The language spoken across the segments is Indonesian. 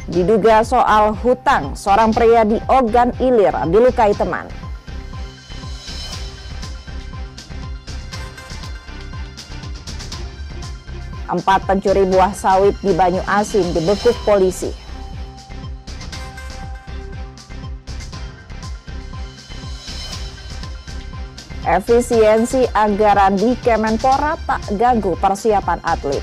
Diduga soal hutang, seorang pria di Ogan Ilir dilukai teman. Empat pencuri buah sawit di Banyu Asin dibekuk polisi. Efisiensi anggaran di Kemenpora tak ganggu persiapan atlet.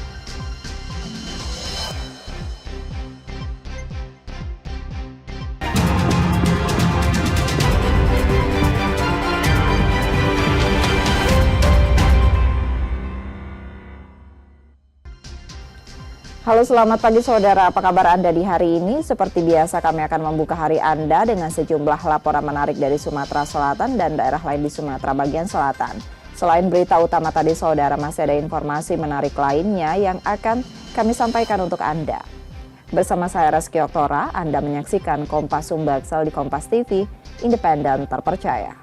Halo, selamat pagi saudara, apa kabar Anda di hari ini? Seperti biasa kami akan membuka hari Anda dengan sejumlah laporan menarik dari Sumatera Selatan dan daerah lain di Sumatera bagian selatan. Selain berita utama tadi saudara, masih ada informasi menarik lainnya yang akan kami sampaikan untuk Anda. Bersama saya Reski Oktora, Anda menyaksikan Kompas Sumbaksel di Kompas TV, independen terpercaya.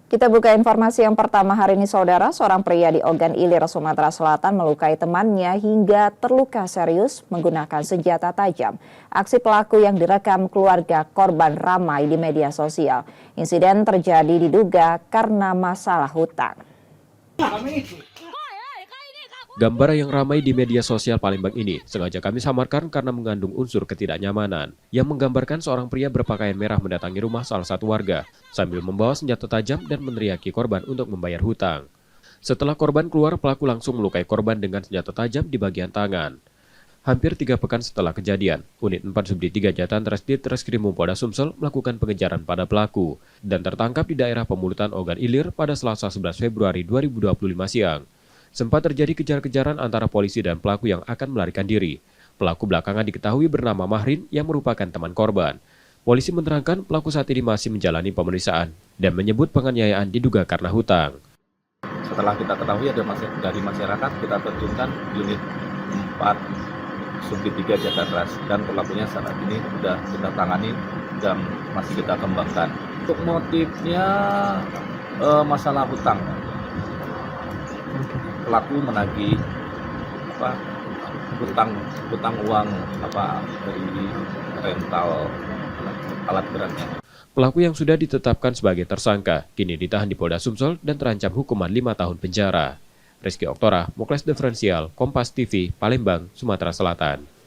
Kita buka informasi yang pertama hari ini saudara, seorang pria di Ogan Ilir, Sumatera Selatan melukai temannya hingga terluka serius menggunakan senjata tajam. Aksi pelaku yang direkam keluarga korban ramai di media sosial. Insiden terjadi diduga karena masalah hutang. Gambar yang ramai di media sosial Palembang ini sengaja kami samarkan karena mengandung unsur ketidaknyamanan yang menggambarkan seorang pria berpakaian merah mendatangi rumah salah satu warga sambil membawa senjata tajam dan meneriaki korban untuk membayar hutang. Setelah korban keluar, pelaku langsung melukai korban dengan senjata tajam di bagian tangan. Hampir 3 pekan setelah kejadian, unit 4 Subdit 3 Jatan Reskrimum Polda Sumsel melakukan pengejaran pada pelaku dan tertangkap di daerah Pemulutan Ogan Ilir pada Selasa 11 Februari 2025 siang. Sempat terjadi kejar-kejaran antara polisi dan pelaku yang akan melarikan diri. Pelaku belakangan diketahui bernama Mahrin yang merupakan teman korban. Polisi menerangkan pelaku saat ini masih menjalani pemeriksaan dan menyebut penganiayaan diduga karena hutang. Setelah kita ketahui ada dari masyarakat, kita terjunkan unit 4 Subdit 3 Jatan dan pelakunya saat ini sudah kita tangani dan masih kita kembangkan. Untuk motifnya masalah hutang. Pelaku menagih hutang uang dari rental alat beratnya. Pelaku yang sudah ditetapkan sebagai tersangka kini ditahan di Polda Sumsel dan terancam hukuman 5 tahun penjara. Reski Oktora, Mokles Diferensial, Kompas TV, Palembang, Sumatera Selatan.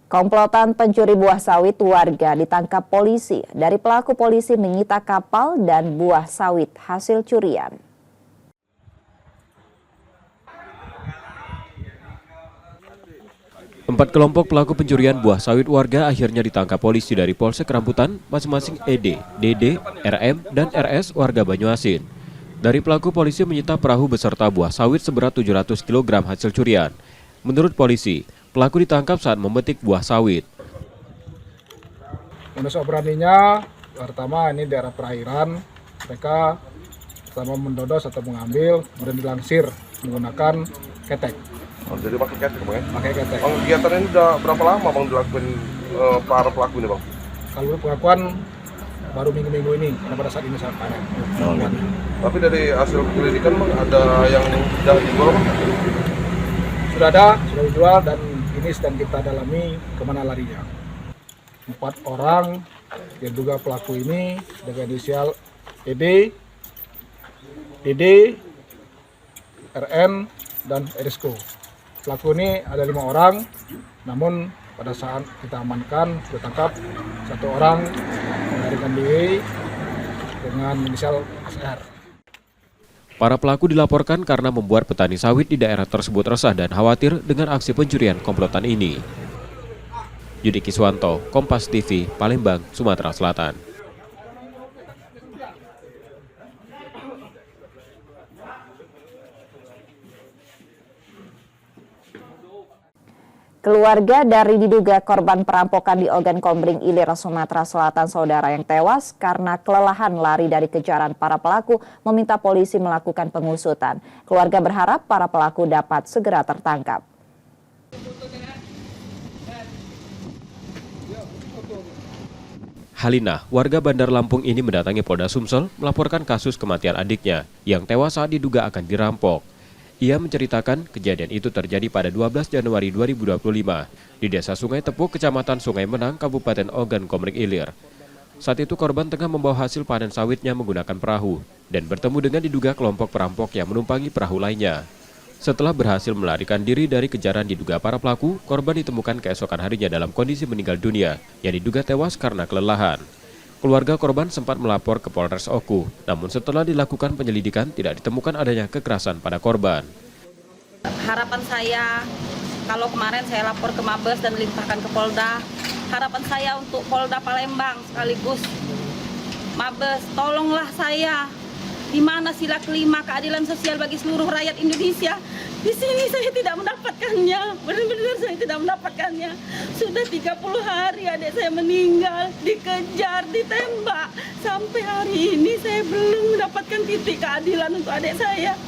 Komplotan pencuri buah sawit warga ditangkap polisi. Dari pelaku, polisi menyita kapal dan buah sawit hasil curian. Empat kelompok pelaku pencurian buah sawit warga akhirnya ditangkap polisi dari Polsek Rambutan, masing-masing ED, DD, RM, dan RS warga Banyu Asin. Dari pelaku, polisi menyita perahu beserta buah sawit seberat 700 kg hasil curian. Menurut polisi, pelaku ditangkap saat memetik buah sawit. Modus operandinya pertama ini daerah perairan, mereka pertama mendodos atau mengambil, kemudian dilansir menggunakan ketek. Oh, jadi pakai ketek, Bang, ya? Pakai ketek. Bang, kegiatan ini udah berapa lama Bang dilakukan para pelaku ini, Bang? Kalau pengakuan baru minggu-minggu ini, karena pada saat ini saat panen. Tapi dari hasil penyelidikan Bang, ada yang sudah dijual, Bang? Sudah ada, sudah dijual dan ini sedang kita dalami kemana larinya. 4 orang yang diduga pelaku ini dengan inisial ED, DD, RN, dan RSK. Pelaku ini ada 5 orang, namun pada saat kita amankan, kita tangkap 1 orang melarikan diri dengan inisial SR. Para pelaku dilaporkan karena membuat petani sawit di daerah tersebut resah dan khawatir dengan aksi pencurian komplotan ini. Yudi Kiswanto, Kompas TV, Palembang, Sumatera Selatan. Keluarga dari diduga korban perampokan di Ogan Kombring Ilir, Sumatera Selatan saudara yang tewas karena kelelahan lari dari kejaran para pelaku meminta polisi melakukan pengusutan. Keluarga berharap para pelaku dapat segera tertangkap. Halina, warga Bandar Lampung ini mendatangi Polda Sumsel melaporkan kasus kematian adiknya yang tewas saat diduga akan dirampok. Ia menceritakan kejadian itu terjadi pada 12 Januari 2025 di Desa Sungai Tepuk, Kecamatan Sungai Menang, Kabupaten Ogan Komering Ilir. Saat itu korban tengah membawa hasil panen sawitnya menggunakan perahu dan bertemu dengan diduga kelompok perampok yang menumpangi perahu lainnya. Setelah berhasil melarikan diri dari kejaran diduga para pelaku, korban ditemukan keesokan harinya dalam kondisi meninggal dunia yang diduga tewas karena kelelahan. Keluarga korban sempat melapor ke Polres Oku, namun setelah dilakukan penyelidikan tidak ditemukan adanya kekerasan pada korban. Harapan saya, kalau kemarin saya lapor ke Mabes dan limpahkan ke Polda, harapan saya untuk Polda Palembang sekaligus Mabes, tolonglah saya. Di mana sila kelima keadilan sosial bagi seluruh rakyat Indonesia? Di sini saya tidak mendapatkannya, benar-benar saya tidak mendapatkannya. Sudah 30 hari adik saya meninggal, dikejar, ditembak. Sampai hari ini saya belum mendapatkan titik keadilan untuk adik saya.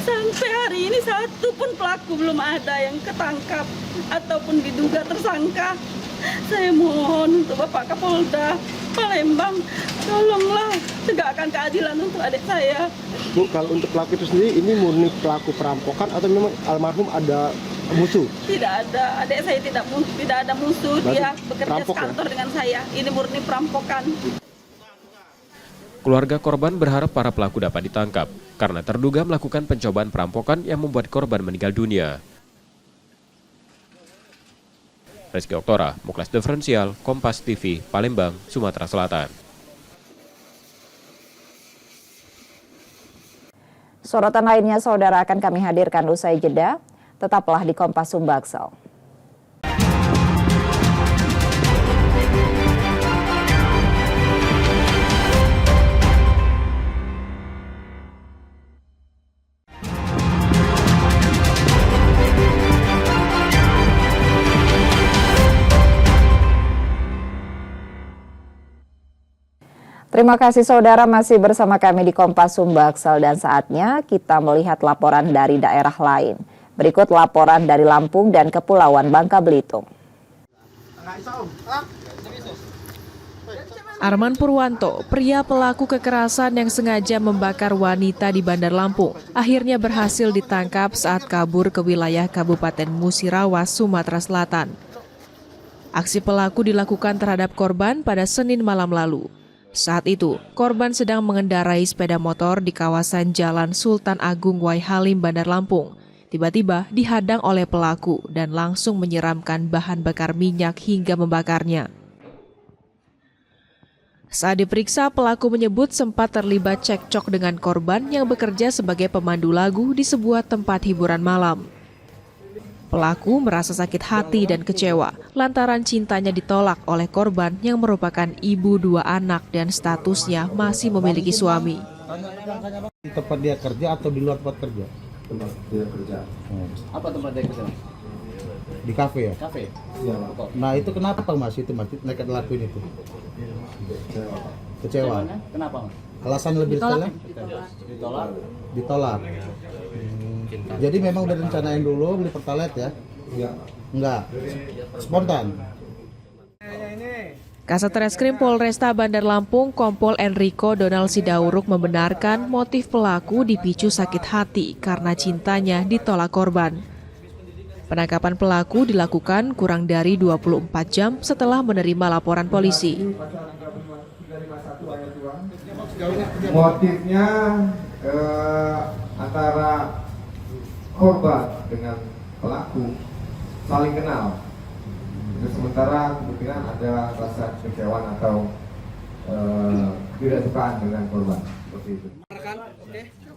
Sampai hari ini satu pun pelaku belum ada yang ketangkap ataupun diduga tersangka. Saya mohon untuk Bapak Kapolda Palembang, tolonglah tegakkan keadilan untuk adik saya. Bu, kalau untuk pelaku itu sendiri, ini murni pelaku perampokan atau memang almarhum ada musuh? Tidak ada, adik saya tidak ada musuh. Berarti dia bekerja sekantor dengan saya. Ini murni perampokan. Keluarga korban berharap para pelaku dapat ditangkap karena terduga melakukan pencobaan perampokan yang membuat korban meninggal dunia. Rizky Oktora, Muklas Diferensial, Kompas TV, Palembang, Sumatera Selatan. Sorotan lainnya saudara akan kami hadirkan usai jeda. Tetaplah di Kompas Sumbaksel. Terima kasih saudara masih bersama kami di Kompas Sumbaksel dan saatnya kita melihat laporan dari daerah lain. Berikut laporan dari Lampung dan Kepulauan Bangka Belitung. Arman Purwanto, pria pelaku kekerasan yang sengaja membakar wanita di Bandar Lampung, akhirnya berhasil ditangkap saat kabur ke wilayah Kabupaten Musirawas, Sumatera Selatan. Aksi pelaku dilakukan terhadap korban pada Senin malam lalu. Saat itu, korban sedang mengendarai sepeda motor di kawasan Jalan Sultan Agung Wai Halim, Bandar Lampung. Tiba-tiba dihadang oleh pelaku dan langsung menyiramkan bahan bakar minyak hingga membakarnya. Saat diperiksa, pelaku menyebut sempat terlibat cekcok dengan korban yang bekerja sebagai pemandu lagu di sebuah tempat hiburan malam. Pelaku merasa sakit hati dan kecewa lantaran cintanya ditolak oleh korban yang merupakan ibu 2 anak dan statusnya masih memiliki suami. Di tempat dia kerja atau di luar tempat kerja? Tempat dia kerja. Apa tempat dia kerja? Di kafe ya? Kafe. Ya. Nah itu kenapa Mas itu mereka ngelakuin itu? Kecewa. Kenapa Mas? Alasan lebih detailnya? Ditolak. Jadi memang udah rencanain dulu beli pertalite ya? Enggak. Spontan. Kasat Reskrim Polresta Bandar Lampung Kompol Enrico Donald Sidauruk membenarkan motif pelaku dipicu sakit hati karena cintanya ditolak korban. Penangkapan pelaku dilakukan kurang dari 24 jam setelah menerima laporan polisi. Motifnya antara korban dengan pelaku saling kenal. Sementara kemungkinan ada rasa kekecewaan atau tidak sukaan dengan korban. Seperti itu.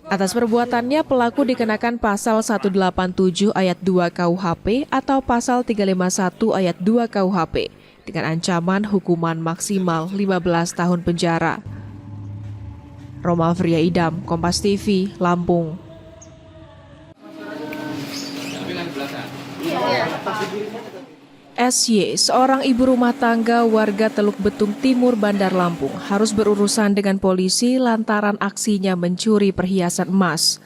Atas perbuatannya, pelaku dikenakan pasal 187 ayat 2 KUHP atau pasal 351 ayat 2 KUHP dengan ancaman hukuman maksimal 15 tahun penjara. Roma Fria Idam, Kompas TV, Lampung. SY, seorang ibu rumah tangga warga Teluk Betung Timur, Bandar Lampung, harus berurusan dengan polisi lantaran aksinya mencuri perhiasan emas.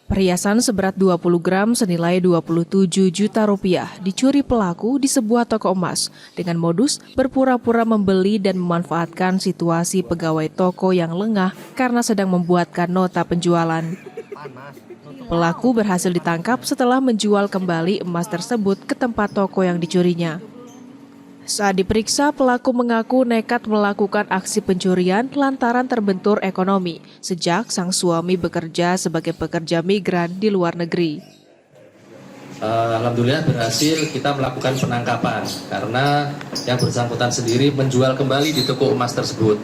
Perhiasan seberat 20 gram senilai 27 juta rupiah dicuri pelaku di sebuah toko emas dengan modus berpura-pura membeli dan memanfaatkan situasi pegawai toko yang lengah karena sedang membuatkan nota penjualan. Pelaku berhasil ditangkap setelah menjual kembali emas tersebut ke tempat toko yang dicurinya. Saat diperiksa, pelaku mengaku nekat melakukan aksi pencurian lantaran terbentur ekonomi sejak sang suami bekerja sebagai pekerja migran di luar negeri. Alhamdulillah berhasil kita melakukan penangkapan karena yang bersangkutan sendiri menjual kembali di toko emas tersebut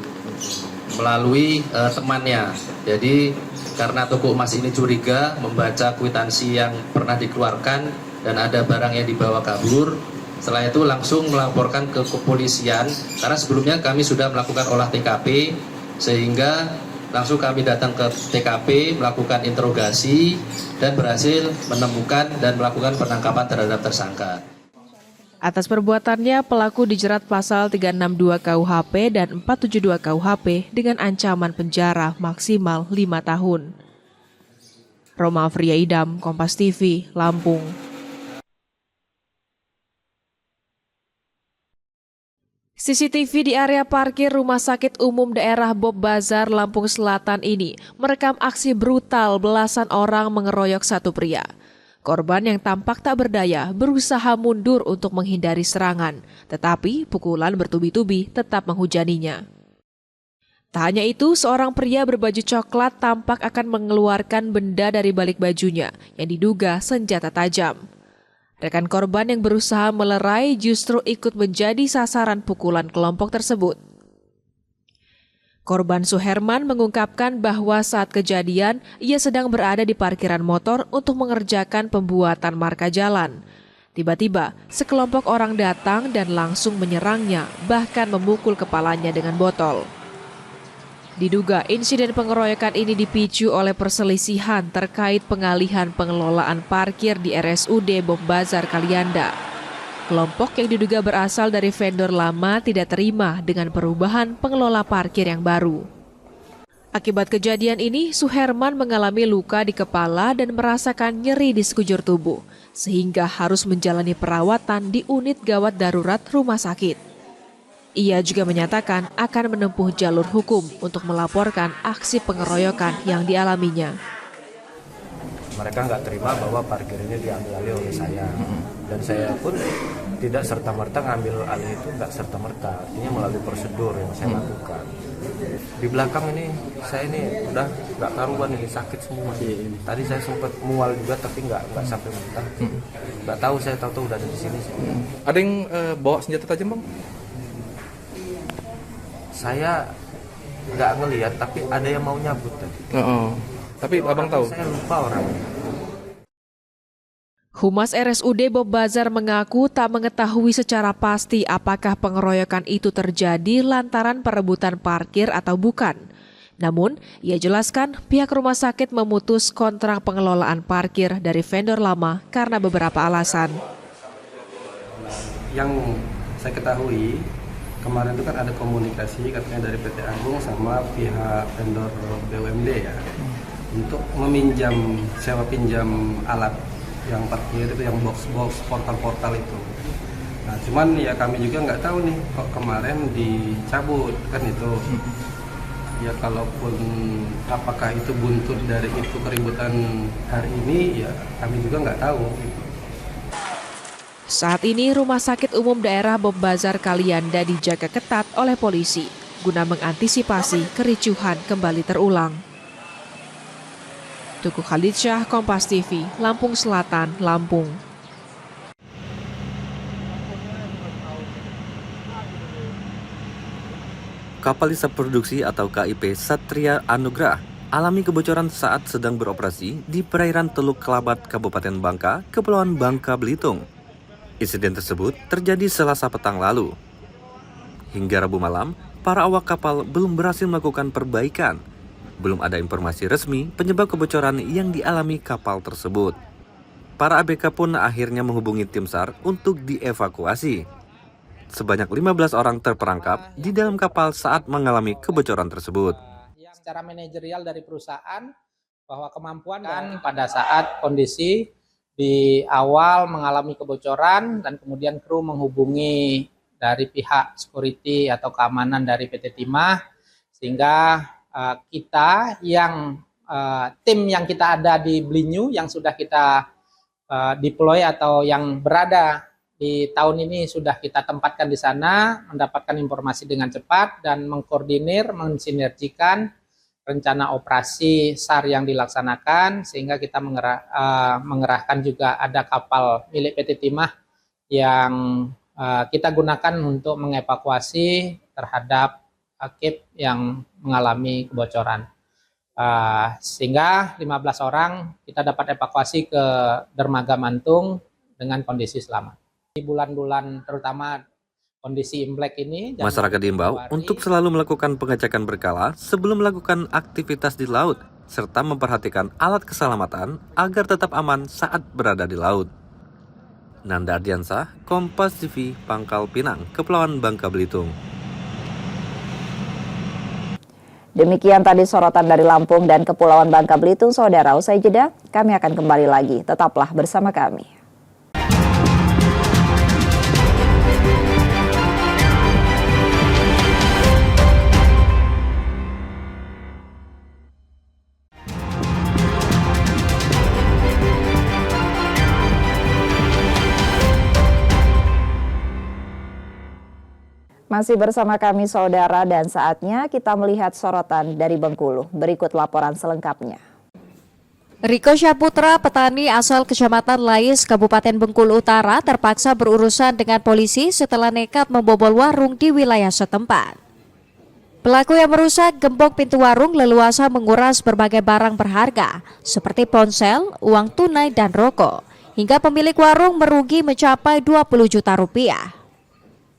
melalui temannya. Jadi karena toko emas ini curiga membaca kwitansi yang pernah dikeluarkan dan ada barang yang dibawa kabur. Setelah itu langsung melaporkan ke kepolisian karena sebelumnya kami sudah melakukan olah TKP sehingga langsung kami datang ke TKP melakukan interogasi dan berhasil menemukan dan melakukan penangkapan terhadap tersangka. Atas perbuatannya, pelaku dijerat pasal 362 KUHP dan 472 KUHP dengan ancaman penjara maksimal 5 tahun. Roma Afria Idam, Kompas TV, Lampung. CCTV di area parkir Rumah Sakit Umum Daerah Bob Bazar, Lampung Selatan ini merekam aksi brutal belasan orang mengeroyok satu pria. Korban yang tampak tak berdaya berusaha mundur untuk menghindari serangan, tetapi pukulan bertubi-tubi tetap menghujaninya. Tak hanya itu, seorang pria berbaju coklat tampak akan mengeluarkan benda dari balik bajunya yang diduga senjata tajam. Rekan korban yang berusaha melerai justru ikut menjadi sasaran pukulan kelompok tersebut. Korban Suherman mengungkapkan bahwa saat kejadian, ia sedang berada di parkiran motor untuk mengerjakan pembuatan marka jalan. Tiba-tiba, sekelompok orang datang dan langsung menyerangnya, bahkan memukul kepalanya dengan botol. Diduga insiden pengeroyokan ini dipicu oleh perselisihan terkait pengalihan pengelolaan parkir di RSUD Bob Bazar Kalianda. Kelompok yang diduga berasal dari vendor lama tidak terima dengan perubahan pengelola parkir yang baru. Akibat kejadian ini, Suherman mengalami luka di kepala dan merasakan nyeri di sekujur tubuh, sehingga harus menjalani perawatan di unit gawat darurat rumah sakit. Ia juga menyatakan akan menempuh jalur hukum untuk melaporkan aksi pengeroyokan yang dialaminya. Mereka nggak terima bahwa parkir ini diambil alih oleh saya. Dan saya pun tidak serta-merta ngambil alih itu, nggak serta-merta. Artinya melalui prosedur yang saya lakukan. Di belakang ini, saya ini udah nggak karuan ini, sakit semua. Tadi saya sempat mual juga tapi nggak sampai muntah. Nggak tahu, saya tahu udah ada di sini. Ada yang bawa senjata tajam, Bang? Saya nggak ngelihat, tapi ada yang mau nyabut tadi. Tapi abang tahu? Saya lupa orangnya. Humas RSUD Bob Bazar mengaku tak mengetahui secara pasti apakah pengeroyokan itu terjadi lantaran perebutan parkir atau bukan. Namun, ia jelaskan pihak rumah sakit memutus kontrak pengelolaan parkir dari vendor lama karena beberapa alasan. Yang saya ketahui, kemarin itu kan ada komunikasi katanya dari PT Agung sama pihak vendor BUMD ya untuk meminjam, sewa pinjam alat yang parkir itu, yang box-box, portal-portal itu. Nah cuman ya kami juga nggak tahu nih kok kemarin dicabut kan itu. Ya kalaupun apakah itu buntut dari itu keributan hari ini ya kami juga nggak tahu. Saat ini Rumah Sakit Umum Daerah Bob Bazar Kalianda dijaga ketat oleh polisi guna mengantisipasi kericuhan kembali terulang. Tuku Khalidsyah, Kompas TV, Lampung Selatan, Lampung. Kapal Hisap Produksi atau KIP Satria Anugrah alami kebocoran saat sedang beroperasi di perairan Teluk Kelabat, Kabupaten Bangka, Kepulauan Bangka, Belitung. Insiden tersebut terjadi Selasa petang lalu. Hingga Rabu malam, para awak kapal belum berhasil melakukan perbaikan. Belum ada informasi resmi penyebab kebocoran yang dialami kapal tersebut. Para ABK pun akhirnya menghubungi tim SAR untuk dievakuasi. Sebanyak 15 orang terperangkap di dalam kapal saat mengalami kebocoran tersebut. Secara manajerial dari perusahaan, bahwa kemampuan dan pada saat kondisi di awal mengalami kebocoran dan kemudian kru menghubungi dari pihak security atau keamanan dari PT Timah, sehingga kita yang tim yang kita ada di Blinyu yang sudah kita deploy atau yang berada di tahun ini sudah kita tempatkan di sana, mendapatkan informasi dengan cepat dan mengkoordinir, mensinergikan rencana operasi SAR yang dilaksanakan, sehingga kita mengerahkan juga ada kapal milik PT Timah yang kita gunakan untuk mengevakuasi terhadap kip yang mengalami kebocoran. Sehingga 15 orang kita dapat evakuasi ke dermaga Mantung dengan kondisi selamat. Di bulan-bulan terutama kondisi Imlek ini, masyarakat diimbau untuk selalu melakukan pengecekan berkala sebelum melakukan aktivitas di laut, serta memperhatikan alat keselamatan agar tetap aman saat berada di laut. Nanda Ardiansah, Kompas TV, Pangkal Pinang, Kepulauan Bangka Belitung. Demikian tadi sorotan dari Lampung dan Kepulauan Bangka Belitung, saudara. Usai jeda, kami akan kembali lagi. Tetaplah bersama kami. Masih bersama kami saudara dan saatnya kita melihat sorotan dari Bengkulu. Berikut laporan selengkapnya. Riko Syaputra, petani asal Kecamatan Lais, Kabupaten Bengkulu Utara, terpaksa berurusan dengan polisi setelah nekat membobol warung di wilayah setempat. Pelaku yang merusak gembok pintu warung leluasa menguras berbagai barang berharga seperti ponsel, uang tunai, dan rokok. Hingga pemilik warung merugi mencapai 20 juta rupiah.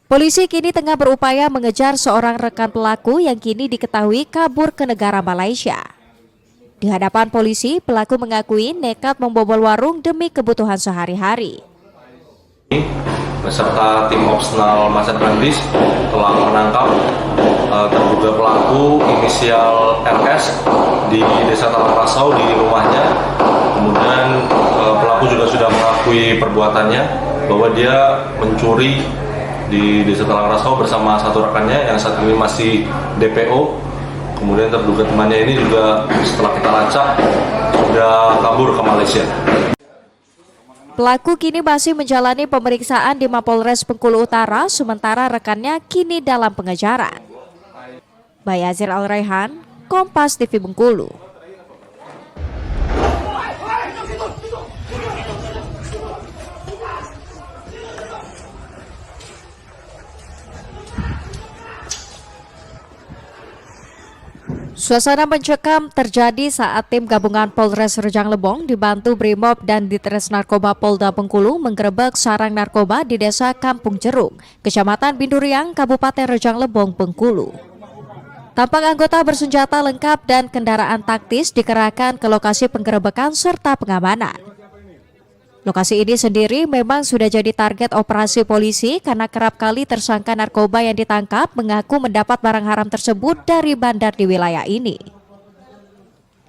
Polisi kini tengah berupaya mengejar seorang rekan pelaku yang kini diketahui kabur ke negara Malaysia. Di hadapan polisi, pelaku mengakui nekat membobol warung demi kebutuhan sehari-hari. Beserta tim opsional Masyarakat Bandis telah menangkap terduga pelaku inisial RS di Desa Talang Rasau di rumahnya. Kemudian pelaku juga sudah mengakui perbuatannya bahwa dia mencuri di Desa Talang Rasau bersama satu rekannya yang saat ini masih DPO. Kemudian terduga temannya ini juga setelah kita lacak sudah kabur ke Malaysia. Pelaku kini masih menjalani pemeriksaan di Mapolres Bengkulu Utara, sementara rekannya kini dalam pengejaran. Bayazir Al-Raihan, Kompas TV Bengkulu. Suasana mencekam terjadi saat tim gabungan Polres Rejang Lebong dibantu Brimob dan Ditres Narkoba Polda Bengkulu menggerebek sarang narkoba di Desa Kampung Jeruk, Kecamatan Binduriang, Kabupaten Rejang Lebong, Bengkulu. Tampak anggota bersenjata lengkap dan kendaraan taktis dikerahkan ke lokasi penggerebekan serta pengamanan. Lokasi ini sendiri memang sudah jadi target operasi polisi karena kerap kali tersangka narkoba yang ditangkap mengaku mendapat barang haram tersebut dari bandar di wilayah ini.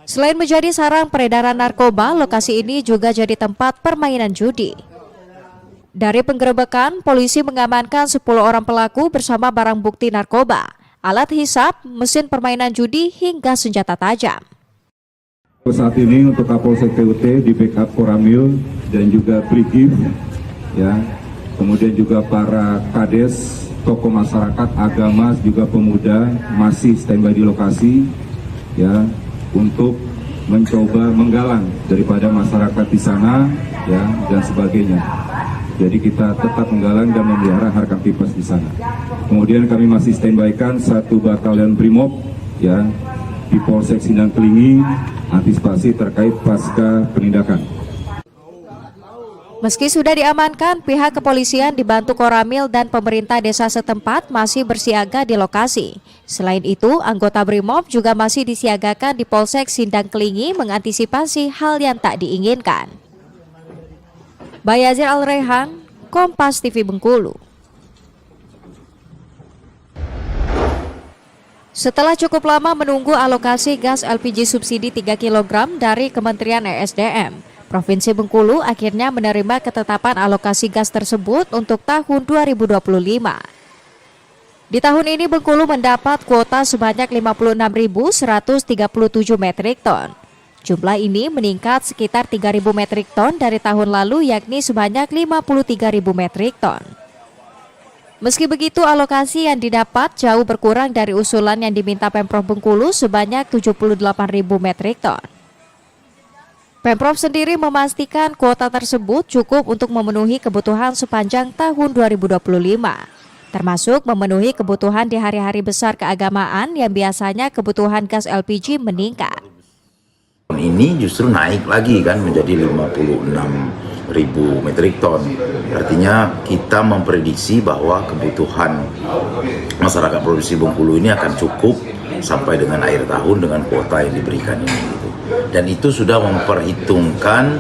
Selain menjadi sarang peredaran narkoba, lokasi ini juga jadi tempat permainan judi. Dari penggerebekan, polisi mengamankan 10 orang pelaku bersama barang bukti narkoba, alat hisap, mesin permainan judi, hingga senjata tajam. Saat ini untuk Kapolsek TUT di backup Koramil dan juga Brigif, ya, kemudian juga para kades, tokoh masyarakat, agama, juga pemuda masih standby di lokasi, ya, untuk mencoba menggalang daripada masyarakat di sana, ya, dan sebagainya. Jadi kita tetap menggalang dan memelihara harkat tipes di sana. Kemudian kami masih standby-kan 1 batalion Brimob, ya, di Polsek Sindang Kelingi, antisipasi terkait pasca penindakan. Meski sudah diamankan, pihak kepolisian dibantu Koramil dan pemerintah desa setempat masih bersiaga di lokasi. Selain itu, anggota Brimob juga masih disiagakan di Polsek Sindang Kelingi mengantisipasi hal yang tak diinginkan. Bayazir Al-Raihan, Kompas TV Bengkulu. Setelah cukup lama menunggu alokasi gas LPG subsidi 3 kg dari Kementerian ESDM, Provinsi Bengkulu akhirnya menerima ketetapan alokasi gas tersebut untuk tahun 2025. Di tahun ini Bengkulu mendapat kuota sebanyak 56.137 metrik ton. Jumlah ini meningkat sekitar 3.000 metrik ton dari tahun lalu, yakni sebanyak 53.000 metrik ton. Meski begitu, alokasi yang didapat jauh berkurang dari usulan yang diminta Pemprov Bengkulu sebanyak 78.000 metrik ton. Pemprov sendiri memastikan kuota tersebut cukup untuk memenuhi kebutuhan sepanjang tahun 2025, termasuk memenuhi kebutuhan di hari-hari besar keagamaan yang biasanya kebutuhan gas LPG meningkat. Ini justru naik lagi kan menjadi 56.000 metrik ton. Artinya kita memprediksi bahwa kebutuhan masyarakat Provinsi Bengkulu ini akan cukup sampai dengan akhir tahun dengan kuota yang diberikan ini. Gitu. Dan itu sudah memperhitungkan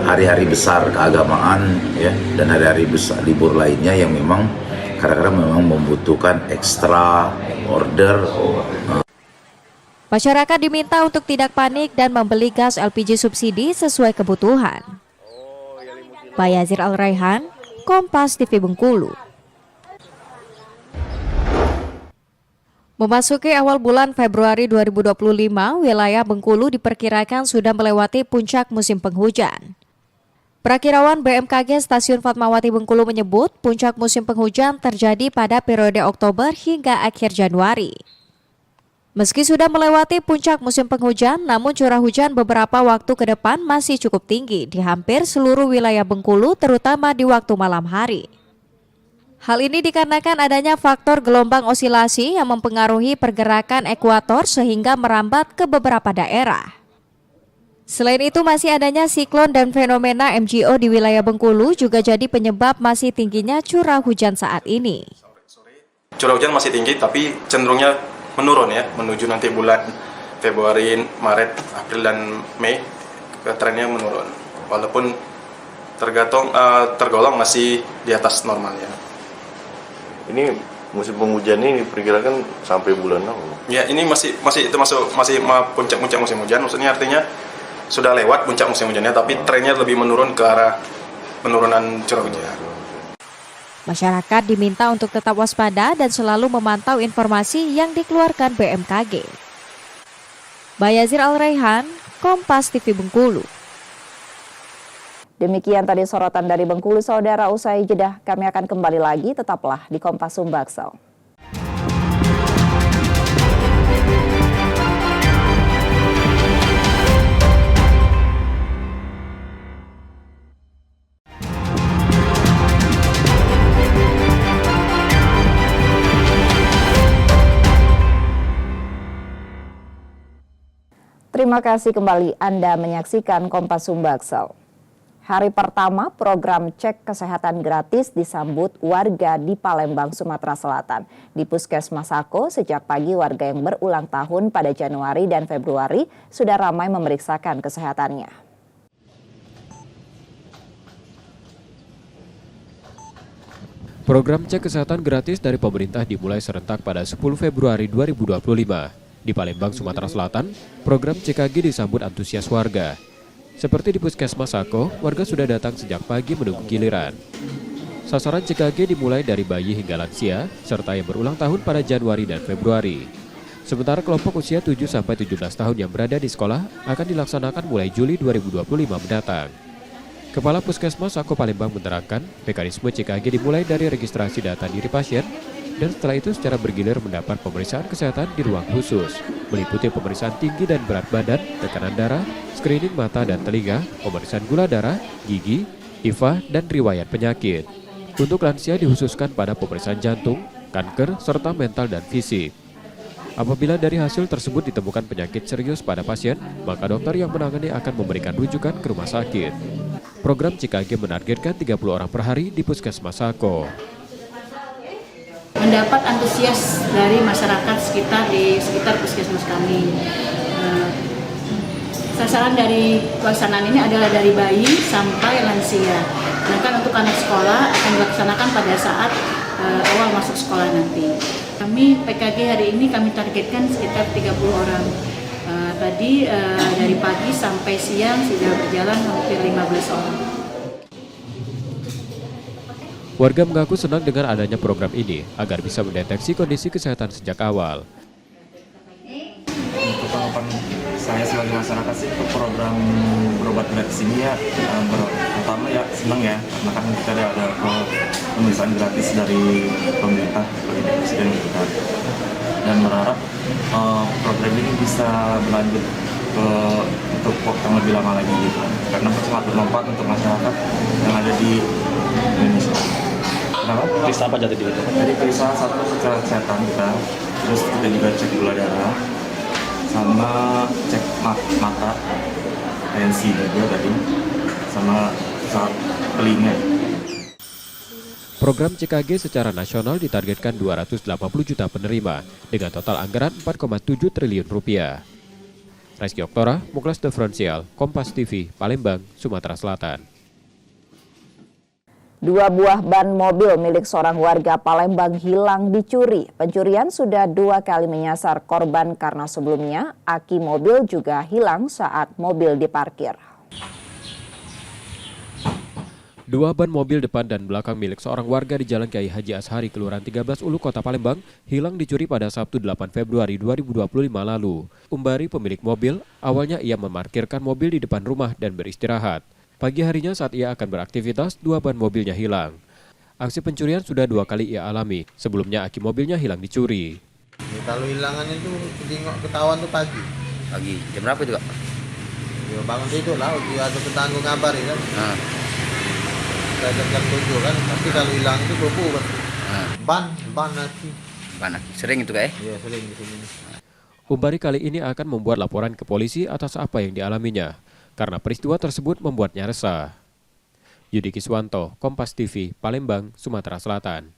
hari-hari besar keagamaan ya, dan hari-hari besar libur lainnya yang memang kadang-kadang memang membutuhkan ekstra order. Masyarakat diminta untuk tidak panik dan membeli gas LPG subsidi sesuai kebutuhan. Bayazir Al-Raihan, Kompas TV Bengkulu. Memasuki awal bulan Februari 2025, wilayah Bengkulu diperkirakan sudah melewati puncak musim penghujan. Perakirawan BMKG Stasiun Fatmawati Bengkulu menyebut puncak musim penghujan terjadi pada periode Oktober hingga akhir Januari. Meski sudah melewati puncak musim penghujan, namun curah hujan beberapa waktu ke depan masih cukup tinggi di hampir seluruh wilayah Bengkulu, terutama di waktu malam hari. Hal ini dikarenakan adanya faktor gelombang osilasi yang mempengaruhi pergerakan ekuator sehingga merambat ke beberapa daerah. Selain itu, masih adanya siklon dan fenomena MGO di wilayah Bengkulu juga jadi penyebab masih tingginya curah hujan saat ini. Curah hujan masih tinggi tapi cenderungnya menurun ya, menuju nanti bulan Februari, Maret, April dan Mei trennya menurun. Walaupun tergolong masih di atas normalnya. Ini musim penghujan ini diperkirakan sampai bulan apa? Ya, ini masih termasuk masih puncak-puncak musim hujan. Maksudnya artinya sudah lewat puncak musim hujannya, tapi trennya lebih menurun ke arah penurunan curah hujan. Masyarakat diminta untuk tetap waspada dan selalu memantau informasi yang dikeluarkan BMKG. Bayazir Al-Raihan, Kompas TV Bengkulu. Demikian tadi sorotan dari Bengkulu, saudara. Usai jeda kami akan kembali lagi, tetaplah di Kompas Sumbaksel. Terima kasih kembali Anda menyaksikan Kompas Sumbaksel. Hari pertama program cek kesehatan gratis disambut warga di Palembang, Sumatera Selatan. Di Puskesmas Sako, sejak pagi warga yang berulang tahun pada Januari dan Februari sudah ramai memeriksakan kesehatannya. Program cek kesehatan gratis dari pemerintah dimulai serentak pada 10 Februari 2025. Di Palembang, Sumatera Selatan, program CKG disambut antusias warga. Seperti di Puskesmas Sako, warga sudah datang sejak pagi menunggu giliran. Sasaran CKG dimulai dari bayi hingga lansia, serta yang berulang tahun pada Januari dan Februari. Sementara kelompok usia 7-17 tahun yang berada di sekolah akan dilaksanakan mulai Juli 2025 mendatang. Kepala Puskesmas Sako Palembang menerangkan, mekanisme CKG dimulai dari registrasi data diri pasien, dan setelah itu secara bergilir mendapat pemeriksaan kesehatan di ruang khusus, meliputi pemeriksaan tinggi dan berat badan, tekanan darah, screening mata dan telinga, pemeriksaan gula darah, gigi, IFA, dan riwayat penyakit. Untuk lansia dikhususkan pada pemeriksaan jantung, kanker, serta mental dan fisik. Apabila dari hasil tersebut ditemukan penyakit serius pada pasien, maka dokter yang menangani akan memberikan rujukan ke rumah sakit. Program CKG menargetkan 30 orang per hari di Puskesmas Sako. Mendapat antusias dari masyarakat di sekitar puskesmas kami. Sasaran dari pelaksanaan ini adalah dari bayi sampai lansia. Sedangkan untuk anak sekolah akan dilaksanakan pada saat awal masuk sekolah nanti. Kami PKG hari ini kami targetkan sekitar 30 orang. Tadi dari pagi sampai siang sudah berjalan hampir 15 orang. Warga mengaku senang dengan adanya program ini agar bisa mendeteksi kondisi kesehatan sejak awal. Untuk tanggapan saya sebagai masyarakat sih untuk program berobat gratis ini ya pertama ya senang ya, karena kan kita ada pemeriksaan gratis dari pemerintah dari presiden kita, dan berharap program ini bisa berlanjut untuk waktu yang lebih lama lagi gitu, karena sangat bermanfaat untuk masyarakat yang ada di Indonesia. Kenapa? Periksa apa jadi itu? Jadi periksa satu secara kesehatan kita, terus kita juga cek gula darah, sama cek mata, tensi juga tadi, sama telinga. Program CKG secara nasional ditargetkan 280 juta penerima dengan total anggaran 4,7 triliun rupiah. Reski Oktora, Muklas Diferensial, Kompas TV, Palembang, Sumatera Selatan. 2 buah ban mobil milik seorang warga Palembang hilang dicuri. Pencurian sudah 2 kali menyasar korban karena sebelumnya aki mobil juga hilang saat mobil diparkir. 2 ban mobil depan dan belakang milik seorang warga di Jalan Kiai Haji Ashari, Kelurahan 13 Ulu, Kota Palembang, hilang dicuri pada Sabtu 8 Februari 2025 lalu. Umbari pemilik mobil, awalnya ia memarkirkan mobil di depan rumah dan beristirahat. Pagi harinya saat ia akan beraktivitas, 2 ban mobilnya hilang. Aksi pencurian sudah 2 kali ia alami. Sebelumnya aki mobilnya hilang dicuri. Kalau hilangan itu ketahuan tuh pagi. Pagi, jam berapa itu Kak? Ya bangun tidur lah, ada tetangga ngabari kan. Kita jam 7 kan, tapi kalau hilang itu kupu kan. Ban aki. Sering itu Kak ya? Iya sering di sini. Umbari kali ini akan membuat laporan ke polisi atas apa yang dialaminya. Karena peristiwa tersebut membuatnya resah. Yudi Kiswanto, Kompas TV, Palembang, Sumatera Selatan.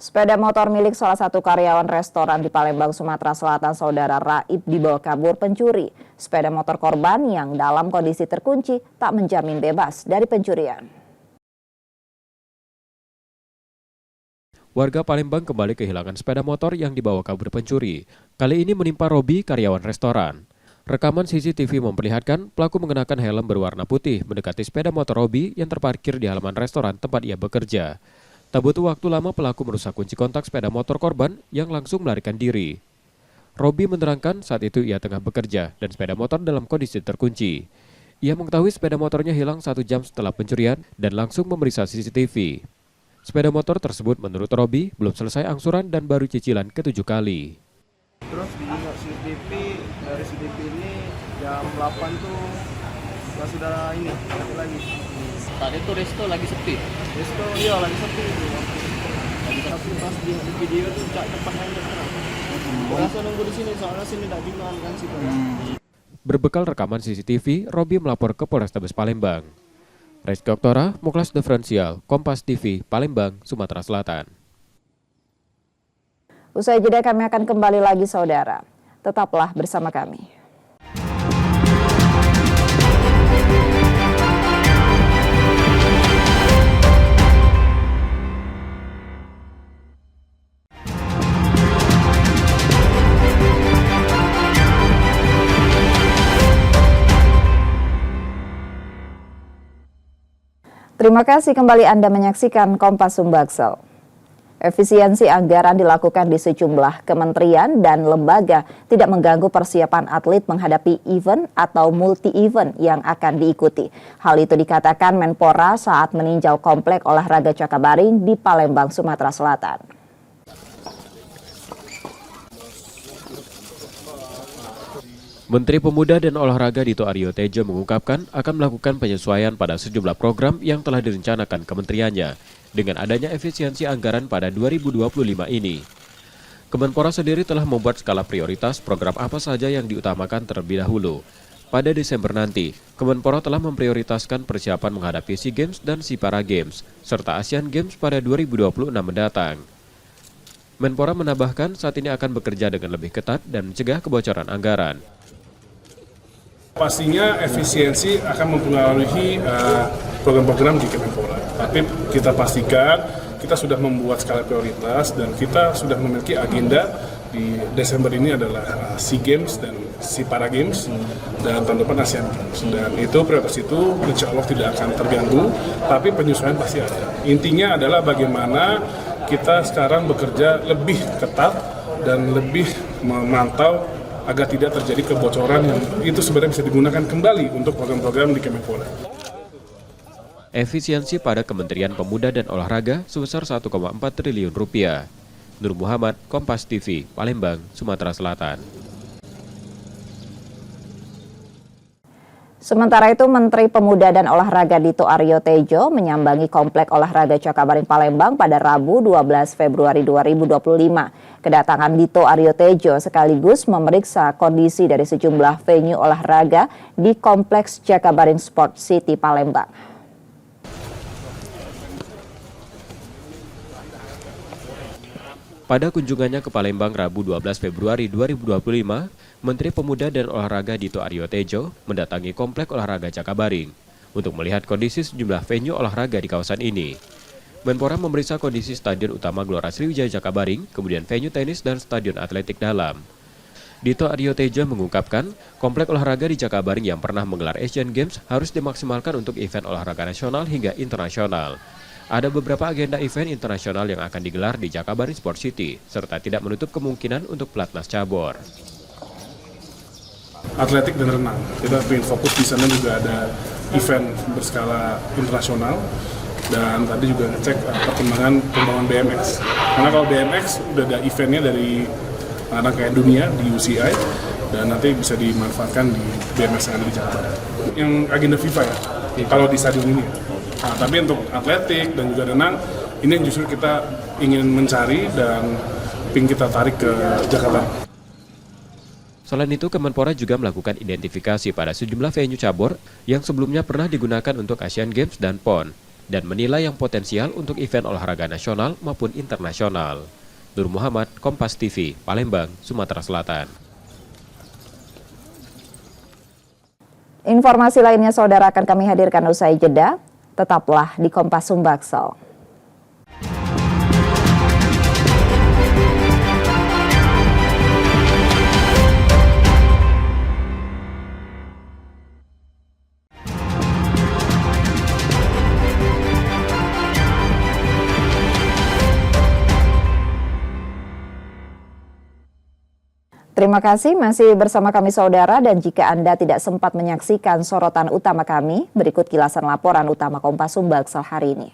Sepeda motor milik salah satu karyawan restoran di Palembang, Sumatera Selatan, Saudara Raib, dibawa kabur pencuri. Sepeda motor korban yang dalam kondisi terkunci tak menjamin bebas dari pencurian. Warga Palembang kembali kehilangan sepeda motor yang dibawa kabur pencuri. Kali ini menimpa Robi, karyawan restoran. Rekaman CCTV memperlihatkan pelaku mengenakan helm berwarna putih mendekati sepeda motor Robi yang terparkir di halaman restoran tempat ia bekerja. Tak butuh waktu lama pelaku merusak kunci kontak sepeda motor korban yang langsung melarikan diri. Robi menerangkan saat itu ia tengah bekerja dan sepeda motor dalam kondisi terkunci. Ia mengetahui sepeda motornya hilang 1 jam setelah pencurian dan langsung memeriksa CCTV. Sepeda motor tersebut menurut Robi belum selesai angsuran dan baru cicilan ke-7 kali. Terus lihat CCTV, dari CCTV ini jam 8 tuh sudah ini lagi. Tadi tuh resto lagi sepi. Resto iya lagi sepi itu. Tapi pas di video tuh cepat aja sekarang. Biasa nunggu di sini soalnya sini tak jualan kan sih. Berbekal rekaman CCTV, Robi melapor ke Polrestabes Palembang. Reski Oktora, Muklas Diferensial, Kompas TV, Palembang, Sumatera Selatan. Usai jeda kami akan kembali lagi saudara. Tetaplah bersama kami. Terima kasih kembali Anda menyaksikan Kompas Sumbaksel. Efisiensi anggaran dilakukan di sejumlah kementerian dan lembaga tidak mengganggu persiapan atlet menghadapi event atau multi-event yang akan diikuti. Hal itu dikatakan Menpora saat meninjau komplek olahraga Cakabaring di Palembang, Sumatera Selatan. Menteri Pemuda dan Olahraga Dito Aryo Tejo mengungkapkan akan melakukan penyesuaian pada sejumlah program yang telah direncanakan kementeriannya dengan adanya efisiensi anggaran pada 2025 ini. Kemenpora sendiri telah membuat skala prioritas program apa saja yang diutamakan terlebih dahulu. Pada Desember nanti, Kemenpora telah memprioritaskan persiapan menghadapi SEA Games dan SEA Para Games, serta Asian Games pada 2026 mendatang. Menpora menambahkan saat ini akan bekerja dengan lebih ketat dan mencegah kebocoran anggaran. Pastinya efisiensi akan mempengaruhi program-program di Kemenpora. Tapi kita pastikan kita sudah membuat skala prioritas dan kita sudah memiliki agenda di Desember ini adalah SEA Games dan SEA Para Games dan tahun depan Asian Games. Dan itu prioritas itu insya Allah tidak akan terganggu, tapi penyesuaian pasti ada. Intinya adalah bagaimana kita sekarang bekerja lebih ketat dan lebih memantau agar tidak terjadi kebocoran yang itu sebenarnya bisa digunakan kembali untuk program-program di Kemenpora. Efisiensi pada Kementerian Pemuda dan Olahraga sebesar 1,4 triliun rupiah. Nur Muhammad, Kompas TV, Palembang, Sumatera Selatan. Sementara itu, Menteri Pemuda dan Olahraga Dito Aryo Tejo menyambangi Komplek Olahraga Jakabaring Palembang pada Rabu 12 Februari 2025. Kedatangan Dito Aryo Tejo sekaligus memeriksa kondisi dari sejumlah venue olahraga di Kompleks Jakabaring Sport City Palembang. Pada kunjungannya ke Palembang Rabu 12 Februari 2025, Menteri Pemuda dan Olahraga Dito Aryo Tejo mendatangi Komplek Olahraga Jakabaring untuk melihat kondisi sejumlah venue olahraga di kawasan ini. Menpora memeriksa kondisi Stadion Utama Gelora Sriwijaya Jakabaring, kemudian venue tenis dan Stadion Atletik Dalam. Dito Aryo Tejo mengungkapkan, komplek olahraga di Jakabaring yang pernah menggelar Asian Games harus dimaksimalkan untuk event olahraga nasional hingga internasional. Ada beberapa agenda event internasional yang akan digelar di Jakabaring Sport City, serta tidak menutup kemungkinan untuk pelatnas cabur. Atletik dan renang, kita ingin fokus di sana juga ada event berskala internasional dan tadi juga ngecek perkembangan pembangunan BMX. Karena kalau BMX udah ada eventnya dari rangkaian dunia di UCI dan nanti bisa dimanfaatkan di BMX yang ada di Jakarta. Yang agenda FIFA ya, kalau di stadion ini. Nah, tapi untuk atletik dan juga renang, ini yang justru kita ingin mencari dan ingin kita tarik ke Jakarta. Selain itu, Kemenpora juga melakukan identifikasi pada sejumlah venue cabur yang sebelumnya pernah digunakan untuk Asian Games dan PON, dan menilai yang potensial untuk event olahraga nasional maupun internasional. Nur Muhammad, Kompas TV, Palembang, Sumatera Selatan. Informasi lainnya saudara akan kami hadirkan usai jeda. Tetaplah di Kompas Sumbaksel. Terima kasih masih bersama kami saudara, dan jika Anda tidak sempat menyaksikan sorotan utama kami, berikut kilasan laporan utama Kompas Sumbaksel hari ini.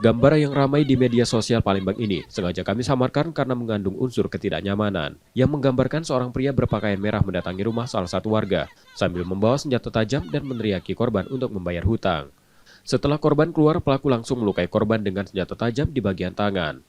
Gambar yang ramai di media sosial Palembang ini sengaja kami samarkan karena mengandung unsur ketidaknyamanan yang menggambarkan seorang pria berpakaian merah mendatangi rumah salah satu warga sambil membawa senjata tajam dan meneriaki korban untuk membayar hutang. Setelah korban keluar, pelaku langsung melukai korban dengan senjata tajam di bagian tangan.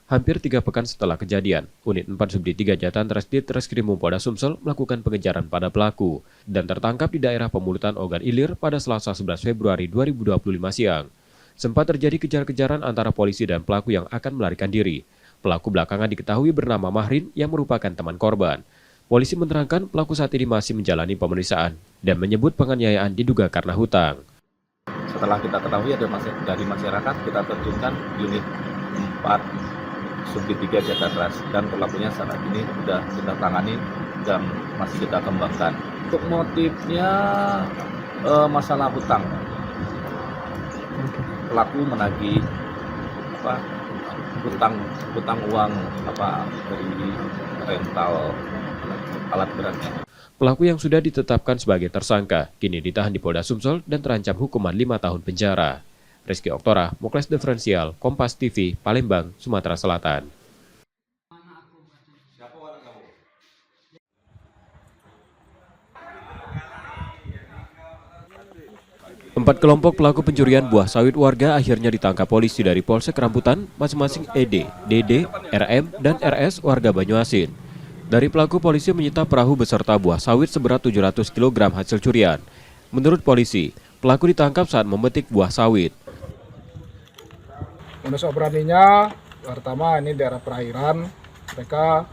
Hampir 3 pekan setelah kejadian, Unit 4 Subdit 3 Jatan Reskrimum Polda Sumsel melakukan pengejaran pada pelaku dan tertangkap di daerah Pemulutan Ogan Ilir pada Selasa 11 Februari 2025 siang. Sempat terjadi kejar-kejaran antara polisi dan pelaku yang akan melarikan diri. Pelaku belakangan diketahui bernama Mahrin yang merupakan teman korban. Polisi menerangkan pelaku saat ini masih menjalani pemeriksaan dan menyebut penganiayaan diduga karena hutang. Setelah kita ketahui ada dari masyarakat, kita terjunkan unit 4 Subdit 3 Jatan dan pelakunya saat ini sudah kita tangani dan masih kita kembangkan. Untuk motifnya masalah hutang. Pelaku menagih hutang uang dari rental alat beratnya. Pelaku yang sudah ditetapkan sebagai tersangka kini ditahan di Polda Sumsel dan terancam hukuman 5 tahun penjara. Rizky Oktora, Mukles Diferensial, Kompas TV, Palembang, Sumatera Selatan. Empat kelompok pelaku pencurian buah sawit warga akhirnya ditangkap polisi dari Polsek Rambutan, masing-masing ED, DD, RM, dan RS warga Banyuasin. Dari pelaku, polisi menyita perahu beserta buah sawit seberat 700 kg hasil curian. Menurut polisi, pelaku ditangkap saat memetik buah sawit. Modus operandinya pertama ini daerah perairan, mereka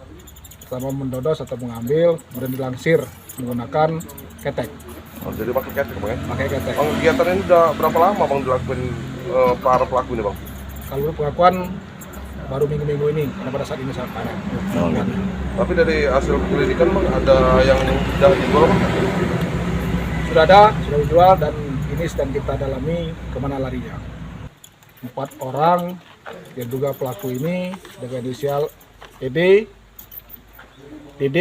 pertama mendodos atau mengambil, kemudian dilansir menggunakan ketek. Oh, jadi pakai ketek, Bang? Pakai ketek. Kegiatan ini udah berapa lama Bang dilakukan para pelaku ini, Bang? Kalau pengakuan baru minggu-minggu ini, karena pada saat ini sangat padat. Tapi dari hasil penyelidikan, Bang, ada yang sudah dijual, Bang? Sudah ada, sudah dijual, dan ini sedang kita dalami kemana larinya. 4 orang yang diduga pelaku ini dengan inisial ED, TD,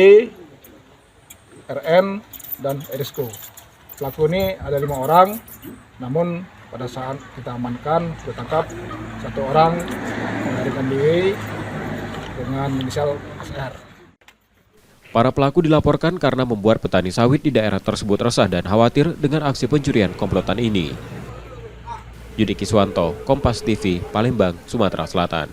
RN, dan RSK. Pelaku ini ada 5 orang, namun pada saat kita amankan, kita tangkap 1 orang melarikan diri dengan inisial SR. Para pelaku dilaporkan karena membuat petani sawit di daerah tersebut resah dan khawatir dengan aksi pencurian komplotan ini. Yudi Kiswanto, Kompas TV, Palembang, Sumatera Selatan.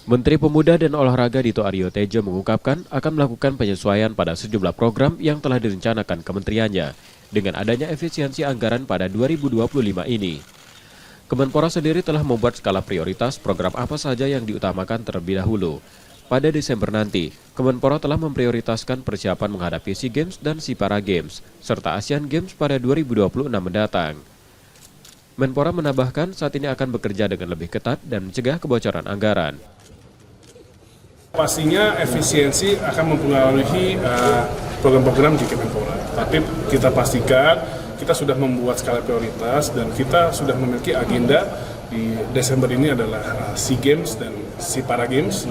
Menteri Pemuda dan Olahraga Dito Aryo Tejo mengungkapkan akan melakukan penyesuaian pada sejumlah program yang telah direncanakan kementeriannya dengan adanya efisiensi anggaran pada 2025 ini. Kemenpora sendiri telah membuat skala prioritas program apa saja yang diutamakan terlebih dahulu. Pada Desember nanti, Kemenpora telah memprioritaskan persiapan menghadapi SEA Games dan SEA Para Games, serta Asian Games pada 2026 mendatang. Menpora menambahkan saat ini akan bekerja dengan lebih ketat dan mencegah kebocoran anggaran. Pastinya efisiensi akan mempengaruhi program-program di Kemenpora. Tapi kita pastikan kita sudah membuat skala prioritas dan kita sudah memiliki agenda di Desember ini adalah SEA Games dan SEA Para Games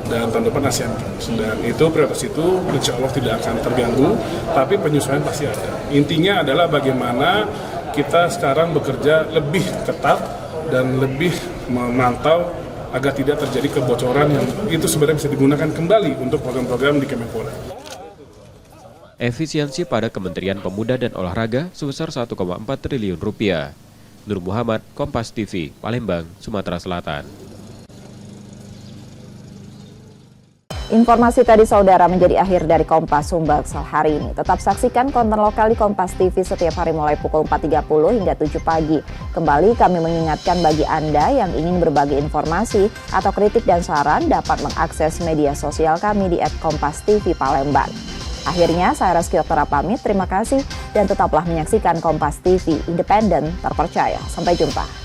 dan tahun depan Asian Games. Dan itu prioritas itu insya Allah tidak akan terganggu, tapi penyesuaian pasti ada. Intinya adalah bagaimana kita sekarang bekerja lebih ketat dan lebih memantau agar tidak terjadi kebocoran yang itu sebenarnya bisa digunakan kembali untuk program-program di Kemenpora. Efisiensi pada Kementerian Pemuda dan Olahraga sebesar 1,4 triliun rupiah. Nur Muhammad, Kompas TV, Palembang, Sumatera Selatan. Informasi tadi saudara menjadi akhir dari Kompas Sumbaksel hari ini. Tetap saksikan konten lokal di Kompas TV setiap hari mulai pukul 4.30 hingga 7 pagi. Kembali kami mengingatkan bagi Anda yang ingin berbagi informasi atau kritik dan saran dapat mengakses media sosial kami di @kompas.tv Palembang. Akhirnya saya Reski Oktara pamit, terima kasih dan tetaplah menyaksikan Kompas TV, independen, terpercaya. Sampai jumpa.